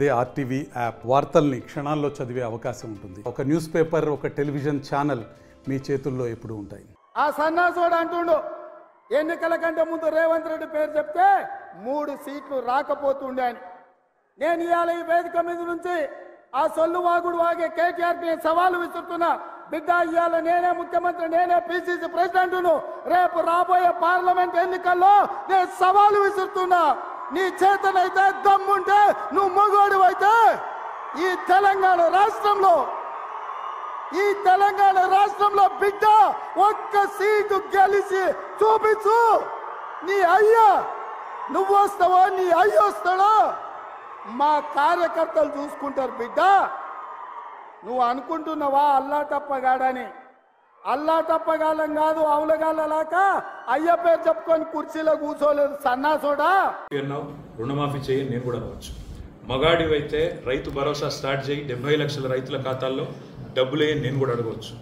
అదే RTV app వార్తల్ని క్షణాల్లో చదివే అవకాశం ఉంటుంది. ఒక న్యూస్ పేపర్, ఒక టెలివిజన్ ఛానల్ మీ చేతుల్లో ఎప్పుడూ ఉంటాయి. ఆ సన్నాసోడు అంటుండు ఎన్నికల కంటే ముందు రేవంత్ రెడ్డి పేరు చెప్తే 3 సీట్లు రాకపోతుండే అని. నేను ఇవాళ ఈ వేదిక మీద నుంచి ఆ సొల్లు వాగుడు వాగే కేటీఆర్ నేను సవాలు విసురుతున్నా. బిడ్డ, ఇవాళ నేనే ముఖ్యమంత్రి, నేనే పిసిసి ప్రెసిడెంట్ను. రేపు రాబోయే పార్లమెంట్ ఎన్నికల్లో నేను సవాలు విసురుతున్నా. నీ చేతనైతే దమ్ముంటే, నువ్వు మగోడు అయితే ఈ తెలంగాణ రాష్ట్రంలో బిడ్డ ఒక్క సీటు గెలిచి చూపించు. నీ అయ్యా నువ్వు వస్తావో నీ అయ్య వస్తాడో మా కార్యకర్తలు చూసుకుంటారు. బిడ్డ, నువ్వు అనుకుంటున్నావా అల్లా తప్పగాడని? అల్లా తప్పగాలం కాదు, అవులగాలలాక అయ్య పేరు చెప్పుకొని కుర్చీలో కూర్చోలేదు సన్నాసోడా. రుణమాఫీ చేయి నేను కూడా అనవచ్చు. మగాడివైతే రైతు భరోసా స్టార్ట్ చేయి, 70 లక్షల రైతుల ఖాతాల్లో డబ్బులు వేయని నేను కూడా అడగవచ్చు.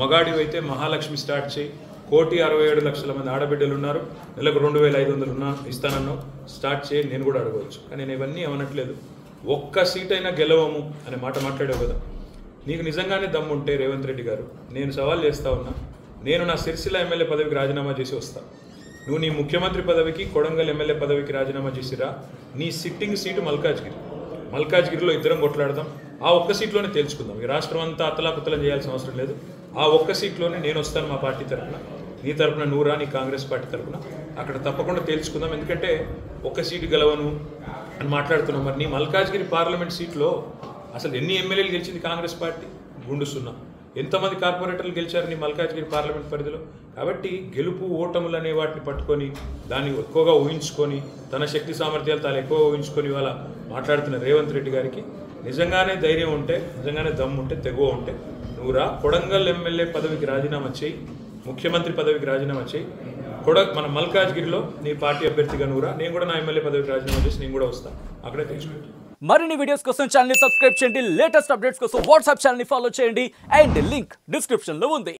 మగాడివైతే మహాలక్ష్మి స్టార్ట్ చేయి, 1,67,00,000 మంది ఆడబిడ్డలు ఉన్నారు, నెలకు 2,500 ఇస్తానన్నావు, స్టార్ట్ చేయి నేను కూడా అడగవచ్చు. కానీ నేను ఇవన్నీ ఏమనట్లేదు. ఒక్క సీట్ అయినా గెలవము అనే మాట మాట్లాడావు కదా. నీకు నిజంగానే దమ్ముంటే రేవంత్ రెడ్డి గారు, నేను సవాల్ చేస్తా ఉన్నా, నేను నా సిరిసిల్ల ఎమ్మెల్యే పదవికి రాజీనామా చేసి వస్తా. నువ్వు నీ ముఖ్యమంత్రి పదవికి, కొడంగల్ ఎమ్మెల్యే పదవికి రాజీనామా చేసిరా. నీ సిట్టింగ్ సీటు మల్కాజ్గిరిలో ఇద్దరం కొట్లాడదాం. ఆ ఒక్క సీట్లోనే తేల్చుకుందాం. ఈ రాష్ట్రం అంతా అతలాకుతలం చేయాల్సిన అవసరం లేదు. ఆ ఒక్క సీట్లోనే నేను వస్తాను మా పార్టీ తరఫున, నీ తరఫున నూరా, నీ కాంగ్రెస్ పార్టీ తరఫున. అక్కడ తప్పకుండా తేల్చుకుందాం. ఎందుకంటే ఒక్క సీటు గెలవను అని మాట్లాడుతున్నాం. మరి నీ మల్కాజ్గిరి పార్లమెంట్ సీట్లో అసలు ఎన్ని ఎమ్మెల్యేలు గెలిచింది కాంగ్రెస్ పార్టీ? గుండు సున్నా. ఎంతమంది కార్పొరేటర్లు గెలిచారు నీ మల్కాజ్గిరి పార్లమెంట్ పరిధిలో? కాబట్టి గెలుపు ఓటములు అనే వాటిని పట్టుకొని దాన్ని ఎక్కువగా ఊహించుకొని, తన శక్తి సామర్థ్యాలు తాను ఎక్కువ ఊహించుకొని ఇవాళ మాట్లాడుతున్న రేవంత్ రెడ్డి గారికి నిజంగానే ధైర్యం ఉంటే, నిజంగానే దమ్ము ఉంటే, తెగువ ఉంటే నువ్వు రా, కొడంగల్ ఎమ్మెల్యే పదవికి రాజీనామా చేయి, ముఖ్యమంత్రి పదవికి రాజీనామా చేయి. మన మల్కాజ్గిరిలో నీ పార్టీ అభ్యర్థిగా నువ్వురా, నేను కూడా నా ఎమ్మెల్యే పదవికి రాజీనామా చేసి నేను కూడా వస్తాను. అక్కడే తెలుసుకుంటాను. మరిన్ని వీడియోస్ కోసం ఛానల్ ని సబ్స్క్రైబ్ చేయండి. లేటెస్ట్ అప్డేట్స్ కోసం వాట్సాప్ ఛానల్ ని ఫాలో చేయండి. అండ్ లింక్ డిస్క్రిప్షన్ లో ఉంది.